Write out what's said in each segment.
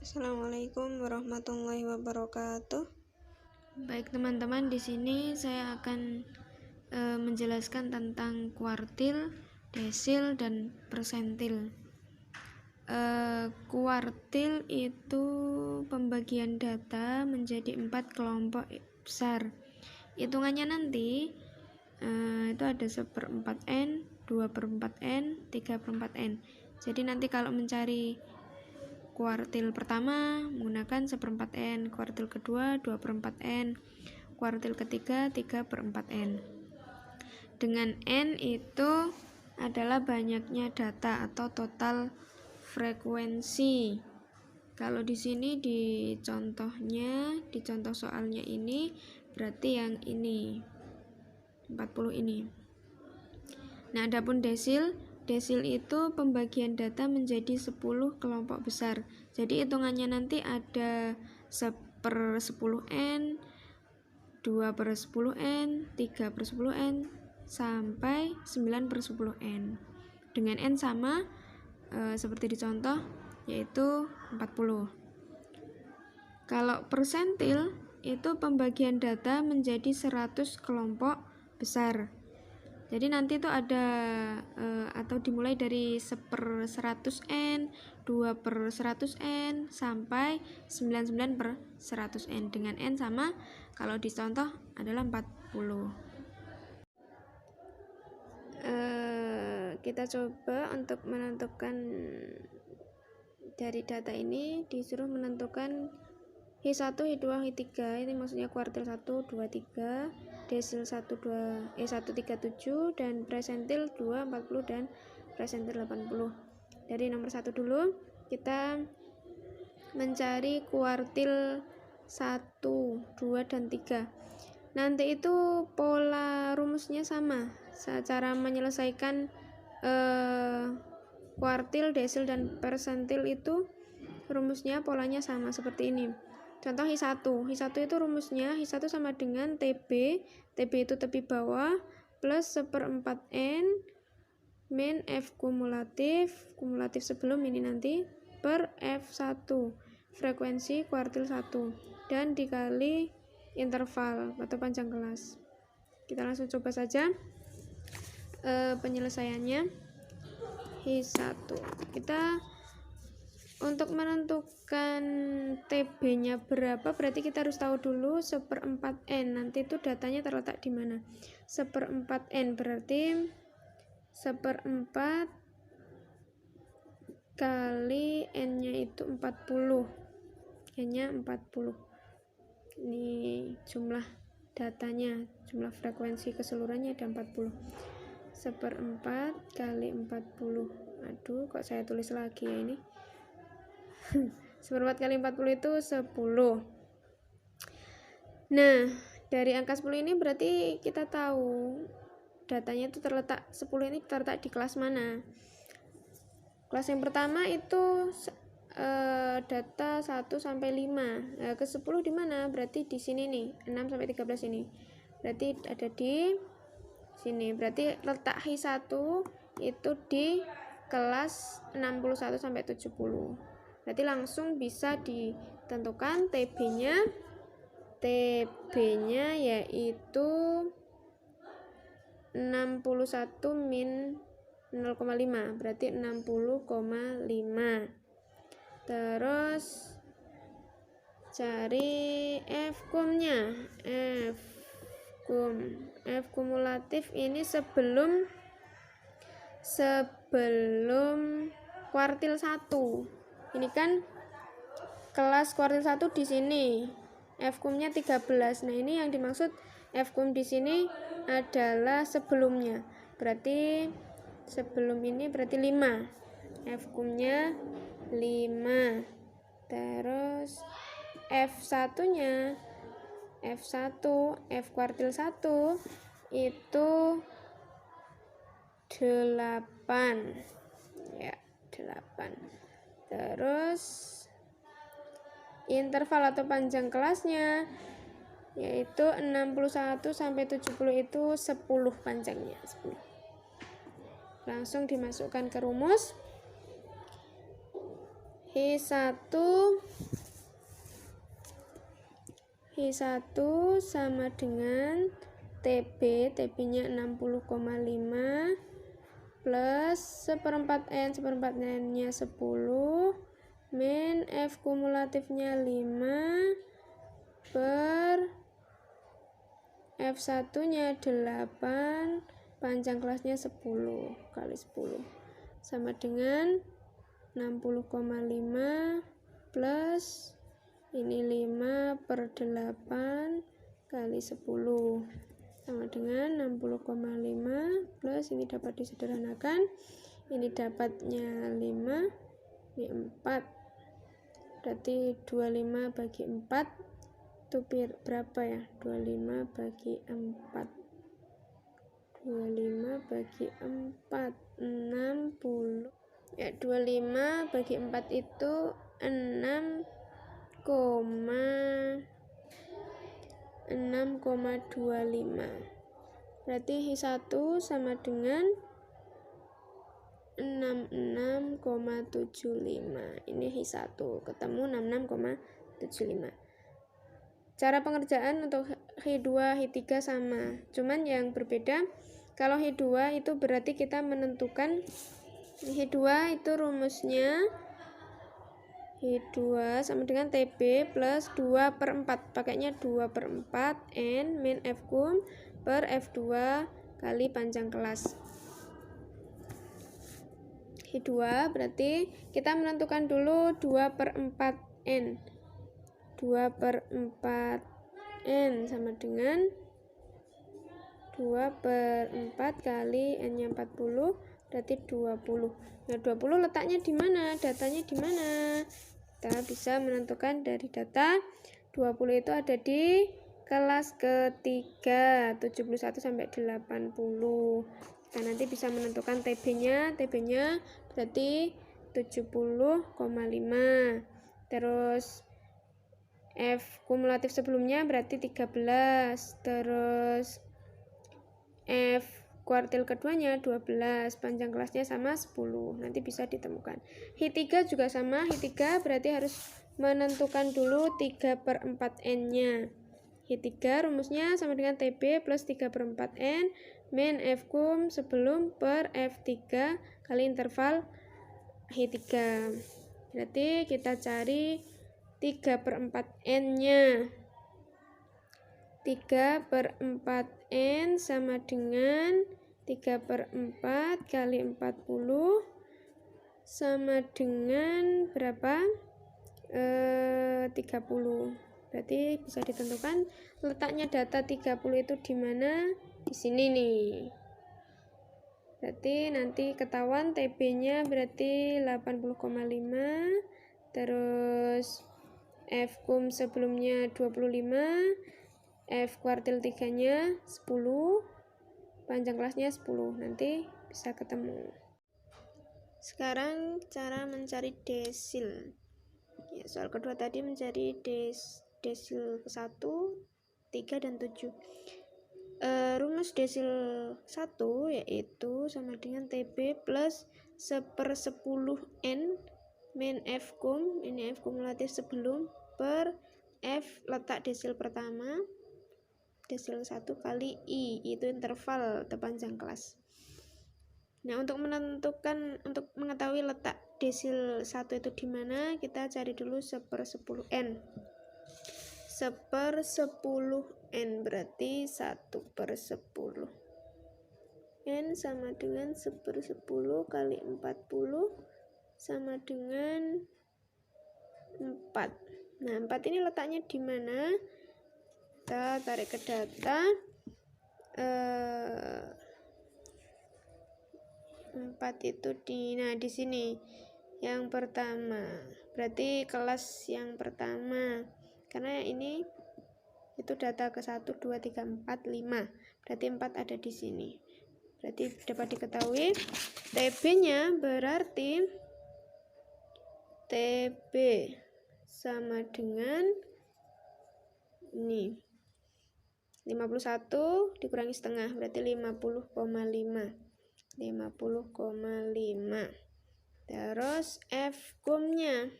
Assalamualaikum warahmatullahi wabarakatuh. Baik teman-teman, di sini saya akan menjelaskan tentang kuartil, desil, dan persentil. Kuartil itu pembagian data menjadi 4 kelompok besar. Hitungannya nanti itu ada 1/4n, 2/4n, 3/4n. Jadi nanti kalau mencari kuartil pertama menggunakan 1/4n, kuartil kedua 2/4n, kuartil ketiga 3/4n. Dengan n itu adalah banyaknya data atau total frekuensi. Kalau di sini di contoh soalnya ini berarti yang ini 40 ini. Nah, adapun desil itu pembagian data menjadi 10 kelompok besar. Jadi hitungannya nanti ada 1/10n, 2/10n, 3/10n, sampai 9/10n. Dengan n sama seperti di contoh, yaitu 40. Kalau persentil itu pembagian data menjadi 100 kelompok besar. Jadi nanti itu ada atau dimulai dari 1/100n, 2/100n, sampai 99/100n dengan n sama kalau di contoh adalah 40. Kita coba untuk menentukan dari data ini, disuruh menentukan H1, H2, H3, ini maksudnya kuartil 1, 2, 3, desil 1, 2, 1, 3, 7, dan presentil 2, 40, dan presentil 80. Dari nomor 1 dulu, kita mencari kuartil 1, 2, dan 3. Nanti itu pola rumusnya sama. Cara menyelesaikan kuartil, desil, dan persentil itu rumusnya polanya sama seperti ini. Contoh H1 itu rumusnya H1 sama dengan TB itu tepi bawah, plus 1/4n min F kumulatif sebelum ini nanti, per F1, frekuensi kuartil 1, dan dikali interval atau panjang kelas. Kita langsung coba saja penyelesaiannya. H1, kita untuk menentukan TB-nya berapa, berarti kita harus tahu dulu 1/4n. Nanti itu datanya terletak di mana. 1/4n berarti 1/4 kali n-nya itu 40. N-nya 40. Ini jumlah datanya, jumlah frekuensi keseluruhannya ada 40. 1/4 kali 40. Aduh, kok saya tulis lagi ya ini. 1/4 kali 40 itu 10. Nah, dari angka 10 ini berarti kita tahu datanya itu terletak, 10 ini terletak di kelas mana. Kelas yang pertama itu data 1 sampai 5. Nah, ke 10 di mana? Berarti di sini nih, 6 sampai 13 ini. Berarti ada di sini. Berarti letak H1 itu di kelas 61 sampai 70. Berarti langsung bisa ditentukan TB-nya yaitu 61 min 0,5, berarti 60,5. Terus cari F kumulatif ini sebelum kuartil 1. Ini kan kelas kuartil 1 di sini. F-nya 13. Nah, ini yang dimaksud F-kum di sini adalah sebelumnya. Berarti sebelum ini berarti 5. F-nya 5. Terus F1-nya F kuartil 1 itu 8. Ya, 8. Terus interval atau panjang kelasnya yaitu 61 sampai 70 itu 10 panjangnya, 10. Langsung dimasukkan ke rumus. H1 sama dengan TB-nya 60,5 plus seperempat N nya 10 min F kumulatifnya 5 per F1 nya 8, panjang kelasnya 10 kali 10 sama dengan 60,5 plus ini 5 per 8 kali 10 sama dengan 60,5 plus ini dapat disederhanakan, ini dapatnya 5, ini 4, berarti 25 bagi 4 itu berapa ya? 25 bagi 4 60 ya, 25 bagi 4 itu 6,25, berarti H1 sama dengan 66,75. Ini H1 ketemu 66,75. Cara pengerjaan untuk H2, H3 sama, cuman yang berbeda kalau H2 itu berarti kita menentukan H2 itu rumusnya H2 sama dengan TB plus 2/4, pakainya 2/4 N min F kum per F2 kali panjang kelas. H2 berarti kita menentukan dulu 2/4 N. 2/4 N sama dengan 2/4 kali N nya 40, berarti 20. Nah, 20 letaknya di mana? Datanya di mana? Kita bisa menentukan dari data 20 itu ada di kelas ketiga 71 sampai 80. Kita nanti bisa menentukan TB-nya berarti 70,5. Terus F kumulatif sebelumnya berarti 13. Terus F kuartil keduanya 12, panjang kelasnya sama 10. Nanti bisa ditemukan. H3 juga sama, H3 berarti harus menentukan dulu 3/4 N-nya. H3 rumusnya sama dengan TB plus 3/4 N min F kum sebelum per F3 kali interval H3. Berarti kita cari 3/4 N-nya. 3/4 N sama dengan 3/4 kali 40 sama dengan berapa? 30. Berarti bisa ditentukan letaknya data 30 itu di mana? Di sini nih. Berarti nanti ketahuan TB-nya berarti 80,5, terus F kum sebelumnya 25, F kuartil 3-nya 10, panjang kelasnya 10. Nanti bisa ketemu. Sekarang cara mencari desil. Ya, soal kedua tadi mencari desil ke-1, 3, dan 7. Rumus desil 1 yaitu sama dengan TB plus 1/10 N min F kum, ini F kumulatif sebelum, per F letak desil pertama, desil 1 kali I, itu interval atau panjang kelas. Nah, untuk mengetahui letak desil 1 itu di mana, kita cari dulu 1/10 N. 1/10 N berarti 1/10. N sama dengan 1/10 kali 40 sama dengan 4. Nah, 4 ini letaknya di mana? Kita tarik ke data. 4 itu di sini. Yang pertama. Berarti kelas yang pertama. Karena ini itu data ke 1, 2, 3, 4, 5. Berarti 4 ada di sini. Berarti dapat diketahui TB-nya berarti TB sama dengan ini 51 dikurangi setengah berarti 50,5. Terus F kumnya,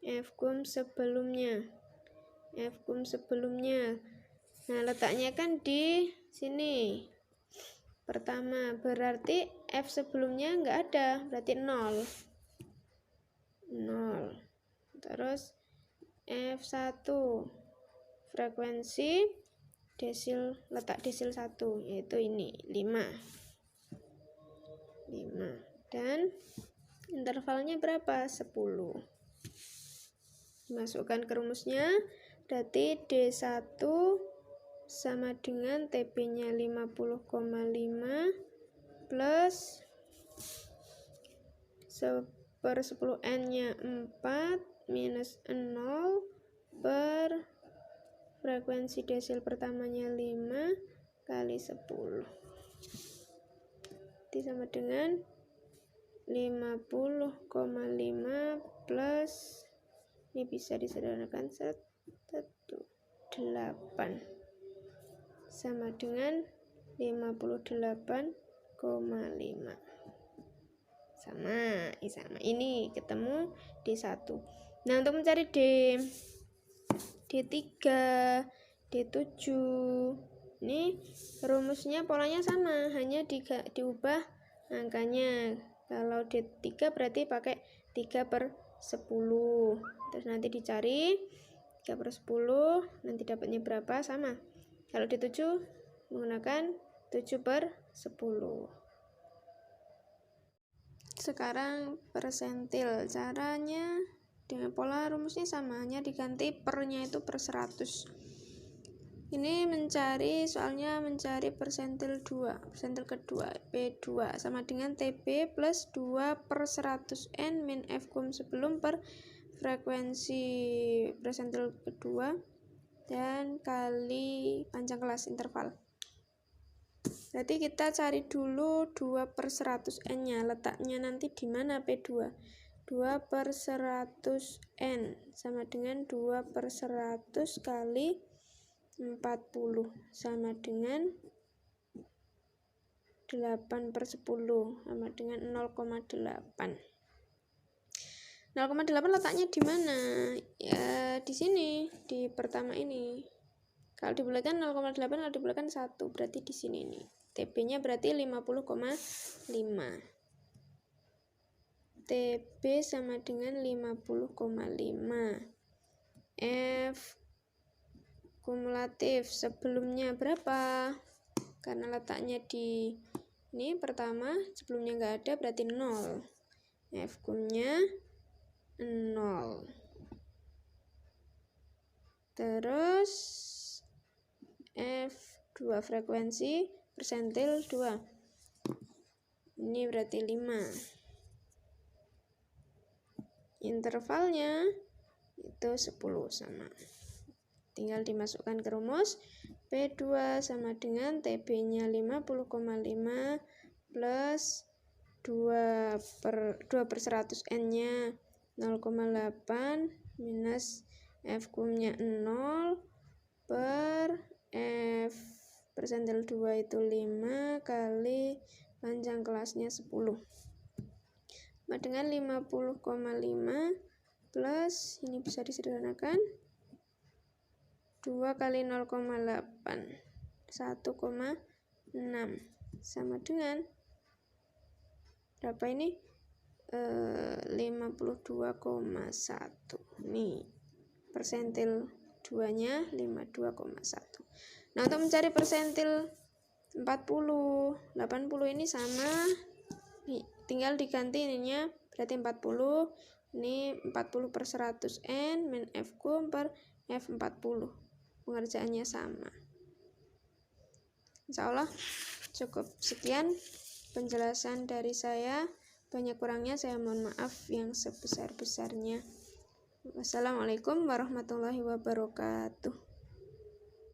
F kum sebelumnya, F kum sebelumnya. Nah, letaknya kan di sini. Pertama, berarti F sebelumnya nggak ada, berarti 0. 0. Terus F1, frekuensi desil, letak desil 1, yaitu ini, 5. Dan intervalnya berapa? 10. Masukkan ke rumusnya, berarti D1 sama dengan TB-nya 50,5 plus 1/10N-nya 4 minus 0 per frekuensi desil pertamanya 5 kali 10. Itu sama dengan 50,5 plus, ini bisa disederhanakan 8 sama dengan 58,5. Sama ini ketemu D1. Nah, untuk mencari D3, D7, ini rumusnya polanya sama, hanya diubah angkanya. Kalau D3 berarti pakai 3/10. Terus nanti dicari 3/10, nanti dapatnya berapa, sama. Kalau D7 menggunakan 7/10. Sekarang persentil. Caranya dengan pola rumusnya sama, hanya diganti pernya itu per 100. Ini soalnya mencari persentil 2, persentil kedua, P2 sama dengan TB plus 2/100N min F kum sebelum per frekuensi persentil kedua dan kali panjang kelas interval. Berarti kita cari dulu 2/100N-nya, letaknya nanti di mana P2? 2/100N sama dengan 2/100 kali 40 sama dengan 8/10 sama dengan 0,8. 0,8 letaknya di mana? Ya, di sini, di pertama ini. Kalau dibulatkan 0,8, kalau dibulatkan 1, berarti di sini nih. TB-nya berarti 50,5. TB sama dengan 50,5. F kumulatif sebelumnya berapa? Karena letaknya di ini pertama, sebelumnya nggak ada, berarti 0. F kumnya 0. Terus F2 frekuensi persentil 2. Ini berarti 5. Intervalnya itu 10 sama. Tinggal dimasukkan ke rumus. P2 sama dengan TB-nya 50,5 plus 2/100N-nya 0,8 minus F kumnya 0 per F persentil 2 itu 5 kali panjang kelasnya 10 sama dengan 50,5 plus, ini bisa disederhanakan, 2 kali 0,8 1,6 sama dengan berapa ini? 52,1. Nih persentil 2 nya 52,1. Nah, untuk mencari persentil 40, 80 ini sama nih, tinggal diganti ininya, berarti 40, ini 40/100N min F kum per F40. Pengerjaannya sama. Insya Allah cukup sekian penjelasan dari saya. Banyak kurangnya saya mohon maaf yang sebesar-besarnya. Wassalamualaikum warahmatullahi wabarakatuh.